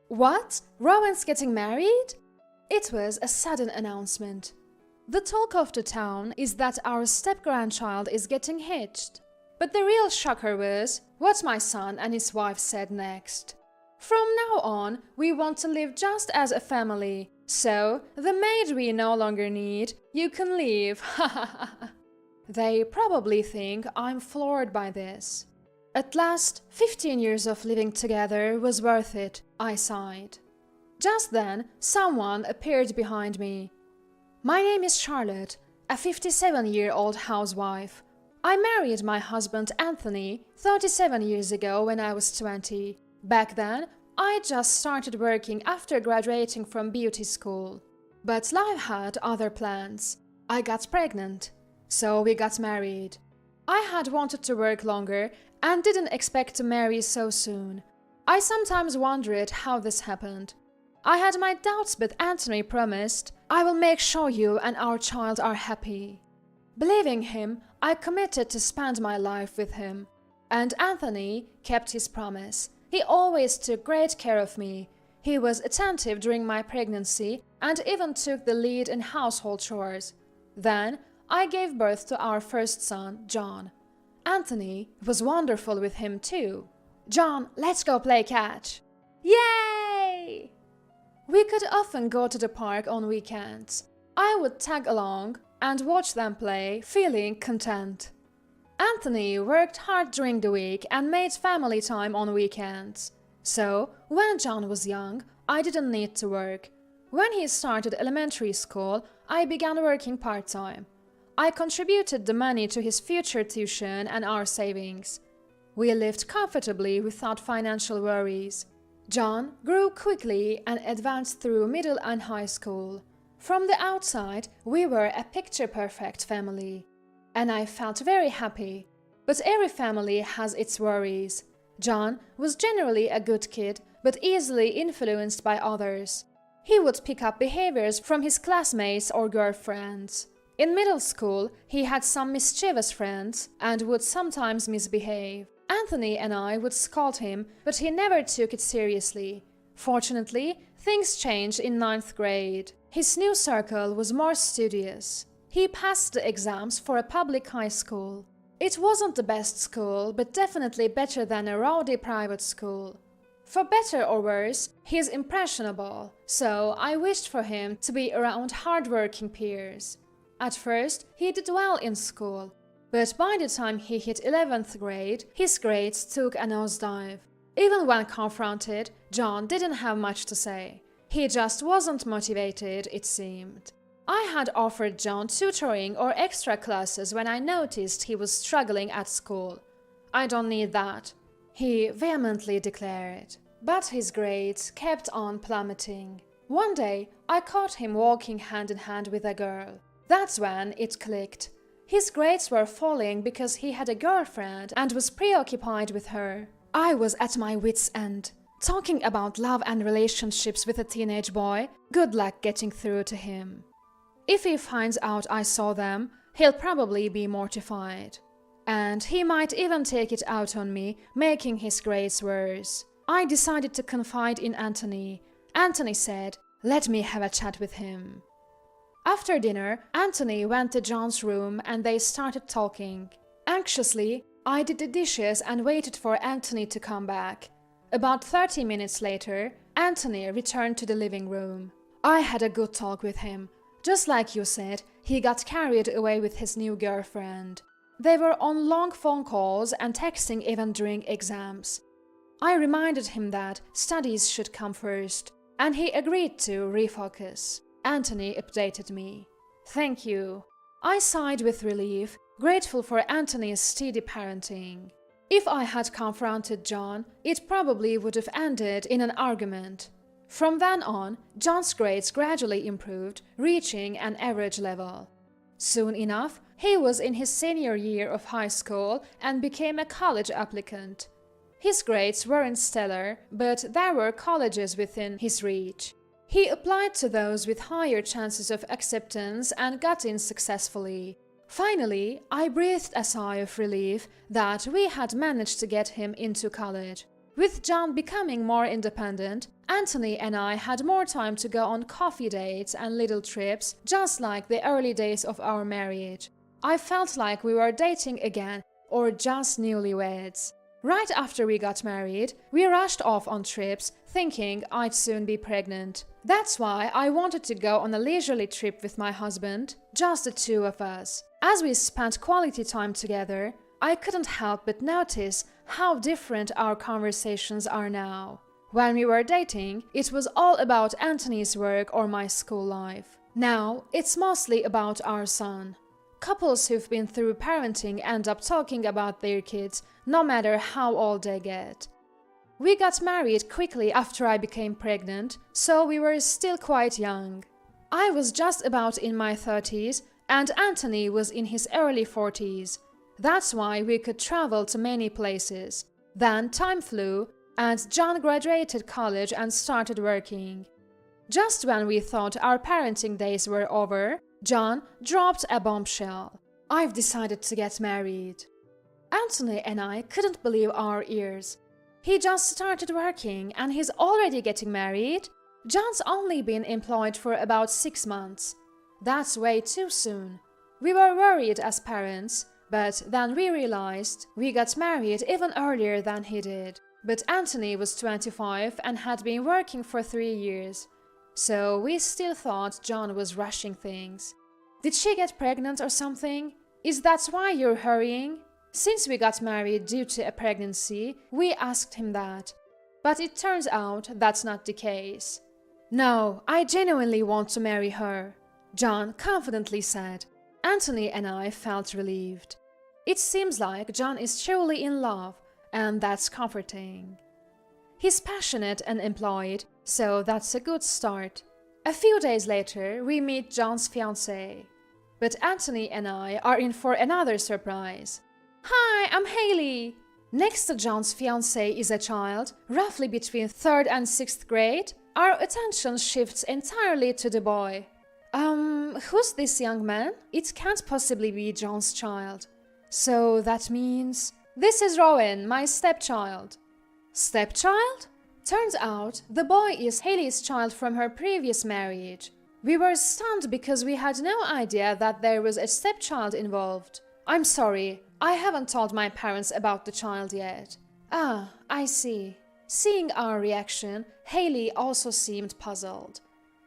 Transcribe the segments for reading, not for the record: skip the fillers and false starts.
What? Rowan's getting married? It was a sudden announcement. The talk of the town is that our step-grandchild is getting hitched. But the real shocker was what my son and his wife said next. From now on, we want to live just as a family, so the maid we no longer need, you can leave, ha ha ha. They probably think I'm floored by this. At last, 15 years of living together was worth it, I sighed. Just then, someone appeared behind me. My name is Charlotte, a 57-year-old housewife. I married my husband Anthony 37 years ago when I was 20. Back then, I just started working after graduating from beauty school. But life had other plans. I got pregnant, so we got married. I had wanted to work longer and didn't expect to marry so soon. I sometimes wondered how this happened. I had my doubts, but Anthony promised, "I will make sure you and our child are happy." Believing him, I committed to spend my life with him. And Anthony kept his promise. He always took great care of me. He was attentive during my pregnancy and even took the lead in household chores. Then I gave birth to our first son, John. Anthony was wonderful with him too. "John, let's go play catch." Yay! We could often go to the park on weekends. I would tag along and watch them play, feeling content. Anthony worked hard during the week and made family time on weekends. So, when John was young, I didn't need to work. When he started elementary school, I began working part-time. I contributed the money to his future tuition and our savings. We lived comfortably without financial worries. John grew quickly and advanced through middle and high school. From the outside, we were a picture-perfect family. And I felt very happy. But every family has its worries. John was generally a good kid, but easily influenced by others. He would pick up behaviors from his classmates or girlfriends. In middle school, he had some mischievous friends and would sometimes misbehave. Anthony and I would scold him, but he never took it seriously. Fortunately, things changed in 9th grade. His new circle was more studious. He passed the exams for a public high school. It wasn't the best school, but definitely better than a rowdy private school. For better or worse, he is impressionable, so I wished for him to be around hard-working peers. At first, he did well in school, but by the time he hit 11th grade, his grades took a nosedive. Even when confronted, John didn't have much to say. He just wasn't motivated, it seemed. I had offered John tutoring or extra classes when I noticed he was struggling at school. "I don't need that," he vehemently declared. But his grades kept on plummeting. One day, I caught him walking hand in hand with a girl. That's when it clicked. His grades were falling because he had a girlfriend and was preoccupied with her. I was at my wit's end. Talking about love and relationships with a teenage boy, good luck getting through to him. If he finds out I saw them, he'll probably be mortified. And he might even take it out on me, making his grades worse. I decided to confide in Anthony. Anthony said, "Let me have a chat with him." After dinner, Anthony went to John's room and they started talking. Anxiously, I did the dishes and waited for Anthony to come back. About 30 minutes later, Anthony returned to the living room. I had a good talk with him. Just like you said, he got carried away with his new girlfriend. They were on long phone calls and texting even during exams. I reminded him that studies should come first, and he agreed to refocus. Anthony updated me. "Thank you." I sighed with relief, grateful for Anthony's steady parenting. If I had confronted John, it probably would have ended in an argument. From then on, John's grades gradually improved, reaching an average level. Soon enough, he was in his senior year of high school and became a college applicant. His grades weren't stellar, but there were colleges within his reach. He applied to those with higher chances of acceptance and got in successfully. Finally, I breathed a sigh of relief that we had managed to get him into college. With John becoming more independent, Anthony and I had more time to go on coffee dates and little trips, just like the early days of our marriage. I felt like we were dating again, or just newlyweds. Right after we got married, we rushed off on trips, thinking I'd soon be pregnant. That's why I wanted to go on a leisurely trip with my husband, just the two of us. As we spent quality time together, I couldn't help but notice how different our conversations are now. When we were dating, it was all about Anthony's work or my school life. Now, it's mostly about our son. Couples who've been through parenting end up talking about their kids, no matter how old they get. We got married quickly after I became pregnant, so we were still quite young. I was just about in my 30s, and Anthony was in his early 40s. That's why we could travel to many places. Then time flew, and John graduated college and started working. Just when we thought our parenting days were over, John dropped a bombshell. I've decided to get married. Anthony and I couldn't believe our ears. He just started working and he's already getting married? John's only been employed for about 6 months. That's way too soon. We were worried as parents, but then we realized we got married even earlier than he did. But Anthony was 25 and had been working for 3 years. So we still thought John was rushing things. Did she get pregnant or something? Is that why you're hurrying? Since we got married due to a pregnancy, we asked him that. But it turns out that's not the case. No, I genuinely want to marry her, John confidently said. Anthony and I felt relieved. It seems like John is truly in love, and that's comforting. He's passionate and employed, so that's a good start. A few days later, we meet John's fiancée. But Anthony and I are in for another surprise. Hi, I'm Haley. Next to John's fiancée is a child, roughly between 3rd and 6th grade. Our attention shifts entirely to the boy. Who's this young man? It can't possibly be John's child. So that means... This is Rowan, my stepchild. Stepchild? Turns out the boy is Haley's child from her previous marriage. We were stunned because we had no idea that there was a stepchild involved. I'm sorry, I haven't told my parents about the child yet. Ah, I see. Seeing our reaction, Haley also seemed puzzled.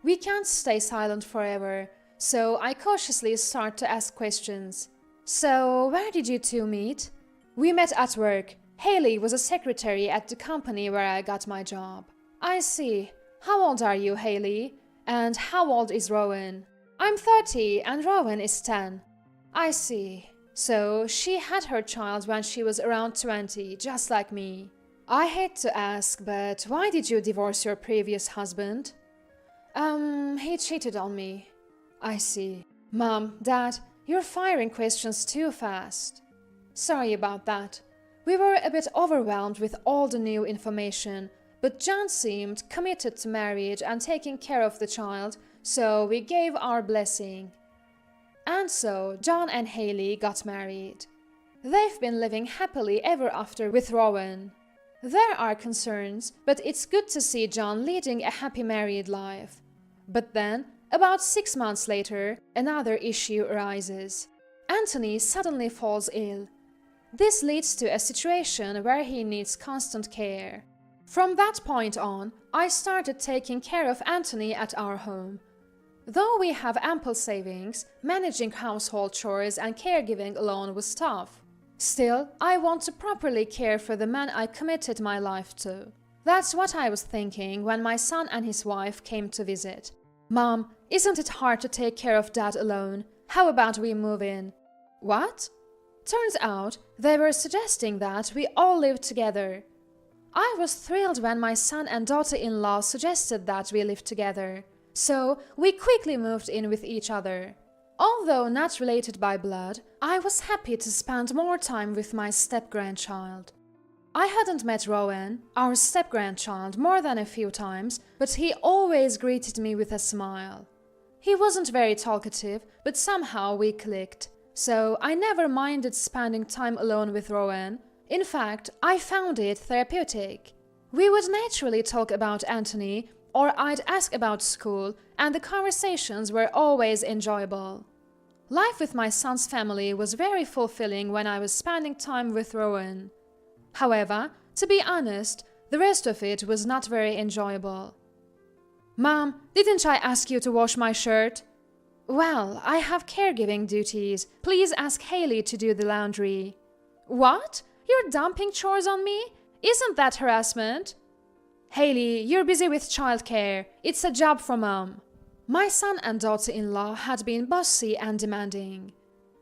We can't stay silent forever, so I cautiously start to ask questions. So, where did you two meet? We met at work. Haley was a secretary at the company where I got my job. I see. How old are you, Haley? And how old is Rowan? I'm 30 and Rowan is 10. I see. So she had her child when she was around 20, just like me. I hate to ask, but why did you divorce your previous husband? He cheated on me. I see. Mom, Dad, you're firing questions too fast. Sorry about that. We were a bit overwhelmed with all the new information, but John seemed committed to marriage and taking care of the child, so we gave our blessing. And so John and Haley got married. They've been living happily ever after with Rowan. There are concerns, but it's good to see John leading a happy married life. But then, about 6 months later, another issue arises. Anthony suddenly falls ill. This leads to a situation where he needs constant care. From that point on, I started taking care of Anthony at our home. Though we have ample savings, managing household chores and caregiving alone was tough. Still, I want to properly care for the man I committed my life to. That's what I was thinking when my son and his wife came to visit. Mom, isn't it hard to take care of Dad alone? How about we move in? What? Turns out they were suggesting that we all live together. I was thrilled when my son and daughter-in-law suggested that we live together. So we quickly moved in with each other. Although not related by blood, I was happy to spend more time with my step-grandchild. I hadn't met Rowan, our step-grandchild, more than a few times, but he always greeted me with a smile. He wasn't very talkative, but somehow we clicked. So I never minded spending time alone with Rowan, In fact, I found it therapeutic. We would naturally talk about Anthony, or I'd ask about school, and the conversations were always enjoyable. Life with my son's family was very fulfilling when I was spending time with Rowan. However, to be honest, the rest of it was not very enjoyable. "Mom, didn't I ask you to wash my shirt?" "Well, I have caregiving duties. Please ask Haley to do the laundry." "What? You're dumping chores on me? Isn't that harassment?" "Haley, you're busy with childcare. It's a job for Mom." My son and daughter-in-law had been bossy and demanding.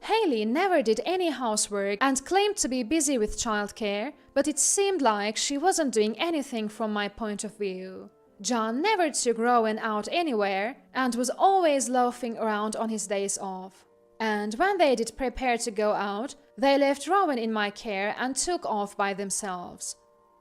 Haley never did any housework and claimed to be busy with childcare, but it seemed like she wasn't doing anything from my point of view. John never took Rowan out anywhere and was always loafing around on his days off. And when they did prepare to go out, they left Rowan in my care and took off by themselves.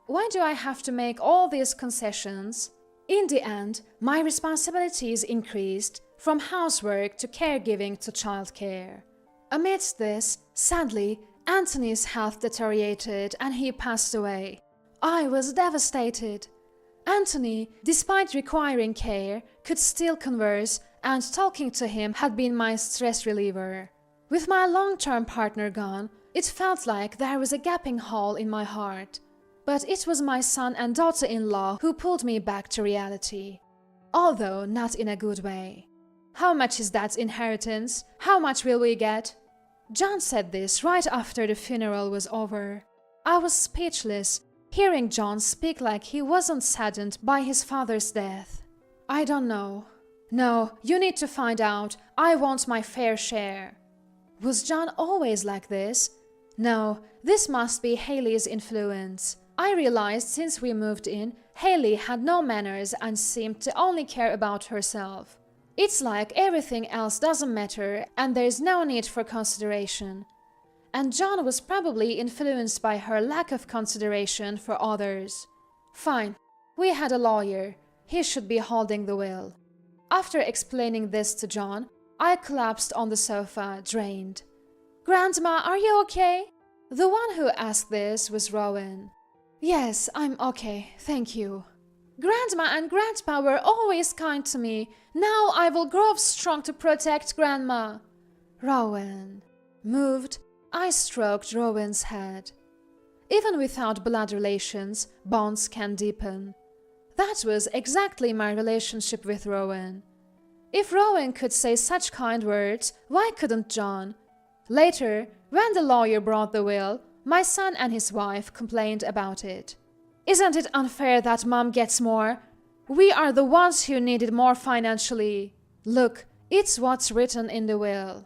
Why do I have to make all these concessions? In the end, my responsibilities increased from housework to caregiving to childcare. Amidst this, sadly, Anthony's health deteriorated and he passed away. I was devastated. Anthony, despite requiring care, could still converse, and talking to him had been my stress reliever. With my long-term partner gone, it felt like there was a gaping hole in my heart. But it was my son and daughter-in-law who pulled me back to reality. Although not in a good way. "How much is that inheritance? How much will we get?" John said this right after the funeral was over. I was speechless, hearing John speak like he wasn't saddened by his father's death. "I don't know." "No, you need to find out. I want my fair share." Was John always like this? No, this must be Haley's influence. I realized since we moved in, Haley had no manners and seemed to only care about herself. It's like everything else doesn't matter and there's no need for consideration. And John was probably influenced by her lack of consideration for others. Fine, we had a lawyer. He should be holding the will. After explaining this to John, I collapsed on the sofa, drained. "Grandma, are you okay?" The one who asked this was Rowan. "Yes, I'm okay, thank you." "Grandma and Grandpa were always kind to me. Now I will grow strong to protect Grandma." Rowan. Moved, I stroked Rowan's head. Even without blood relations, bonds can deepen. That was exactly my relationship with Rowan. If Rowan could say such kind words, why couldn't John? Later, when the lawyer brought the will, my son and his wife complained about it. "Isn't it unfair that Mom gets more? We are the ones who need it more financially." "Look, it's what's written in the will."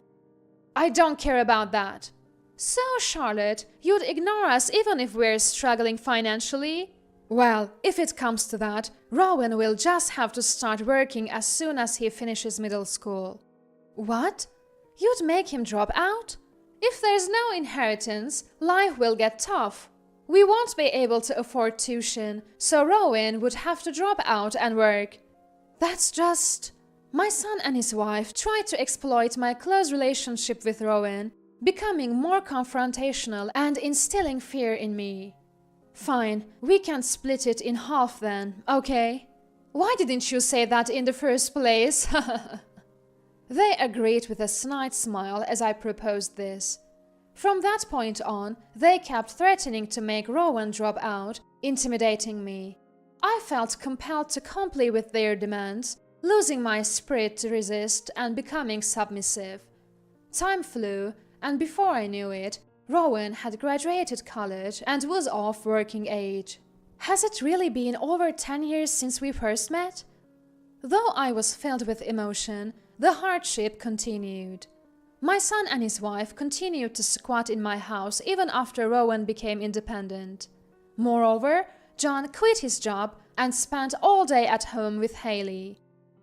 "I don't care about that." "So, Charlotte, you'd ignore us even if we're struggling financially?" "Well, if it comes to that, Rowan will just have to start working as soon as he finishes middle school." "What? You'd make him drop out? If there's no inheritance, life will get tough. We won't be able to afford tuition, so Rowan would have to drop out and work." "That's just..." My son and his wife tried to exploit my close relationship with Rowan, becoming more confrontational and instilling fear in me. "Fine, we can split it in half then, okay?" "Why didn't you say that in the first place?" They agreed with a snide smile as I proposed this. From that point on, they kept threatening to make Rowan drop out, intimidating me. I felt compelled to comply with their demands, losing my spirit to resist and becoming submissive. Time flew, and before I knew it, Rowan had graduated college and was of working age. Has it really been over 10 years since we first met? Though I was filled with emotion, the hardship continued. My son and his wife continued to squat in my house even after Rowan became independent. Moreover, John quit his job and spent all day at home with Haley.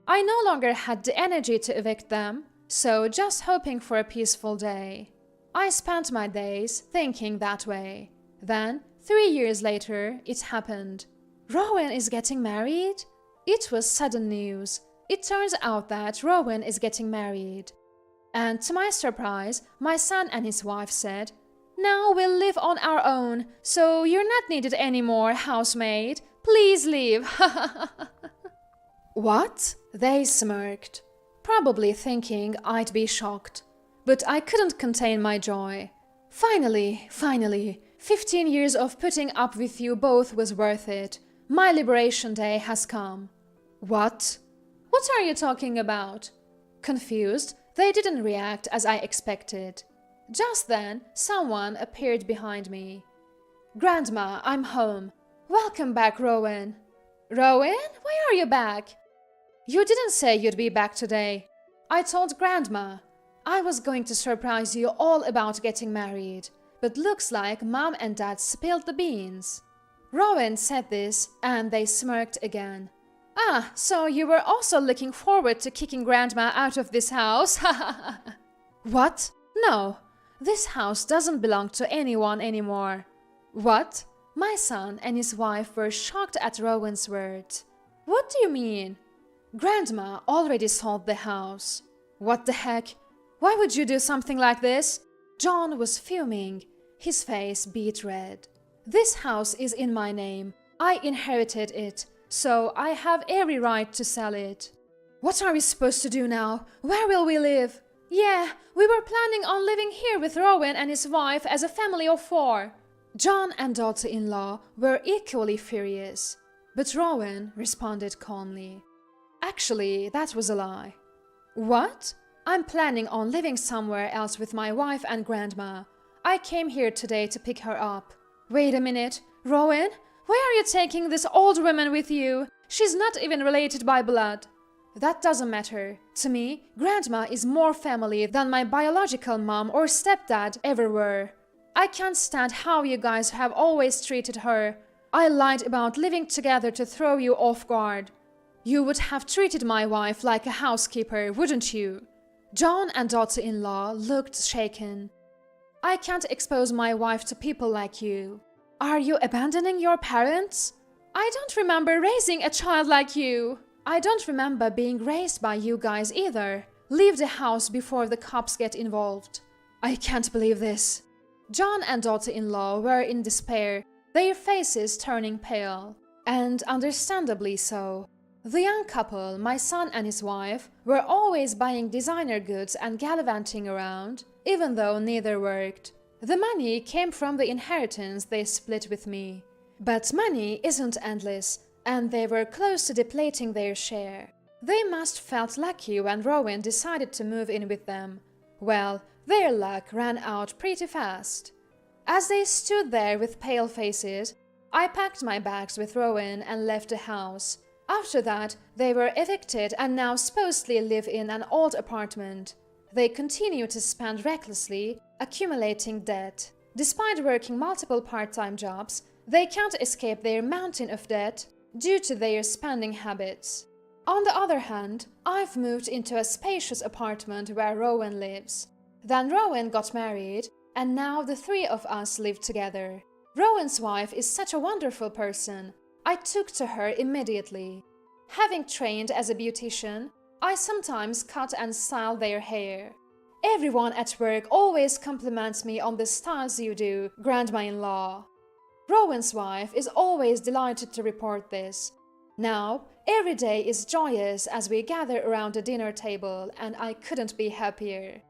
I no longer had the energy to evict them, so just hoping for a peaceful day. I spent my days thinking that way. Then, 3 years later, it happened. Rowan is getting married? It was sudden news. It turns out that Rowan is getting married. And to my surprise, my son and his wife said, Now we'll live on our own, so you're not needed anymore, housemaid. Please leave. What? They smirked, probably thinking I'd be shocked. But I couldn't contain my joy. Finally, 15 years of putting up with you both was worth it. My liberation day has come. What? What are you talking about? Confused, they didn't react as I expected. Just then, someone appeared behind me. Grandma, I'm home. Welcome back, Rowan. Rowan? Why are you back? You didn't say you'd be back today. I told Grandma. I was going to surprise you all about getting married, but looks like Mom and Dad spilled the beans. Rowan said this, and they smirked again. Ah, so you were also looking forward to kicking Grandma out of this house? What? No, this house doesn't belong to anyone anymore. What? My son and his wife were shocked at Rowan's words. What do you mean? Grandma already sold the house. What the heck? Why would you do something like this? John was fuming. His face beat red. This house is in my name. I inherited it, so I have every right to sell it. What are we supposed to do now? Where will we live? Yeah, we were planning on living here with Rowan and his wife as a family of 4. John and daughter-in-law were equally furious, but Rowan responded calmly. Actually, that was a lie. What? I'm planning on living somewhere else with my wife and Grandma. I came here today to pick her up. Wait a minute, Rowan? Why are you taking this old woman with you? She's not even related by blood. That doesn't matter. To me, Grandma is more family than my biological mom or stepdad ever were. I can't stand how you guys have always treated her. I lied about living together to throw you off guard. You would have treated my wife like a housekeeper, wouldn't you? John and daughter-in-law looked shaken. I can't expose my wife to people like you. Are you abandoning your parents? I don't remember raising a child like you. I don't remember being raised by you guys either. Leave the house before the cops get involved. I can't believe this. John and daughter-in-law were in despair, their faces turning pale, and understandably so. The young couple, my son and his wife, were always buying designer goods and gallivanting around, even though neither worked. The money came from the inheritance they split with me. But money isn't endless, and they were close to depleting their share. They must felt lucky when Rowan decided to move in with them. Well, their luck ran out pretty fast. As they stood there with pale faces, I packed my bags with Rowan and left the house. After that, they were evicted and now supposedly live in an old apartment. They continue to spend recklessly, accumulating debt. Despite working multiple part-time jobs, they can't escape their mountain of debt due to their spending habits. On the other hand, I've moved into a spacious apartment where Rowan lives. Then Rowan got married, and now the 3 of us live together. Rowan's wife is such a wonderful person. I took to her immediately. Having trained as a beautician, I sometimes cut and style their hair. Everyone at work always compliments me on the styles you do, Grandma-in-law. Rowan's wife is always delighted to report this. Now, every day is joyous as we gather around the dinner table, and I couldn't be happier.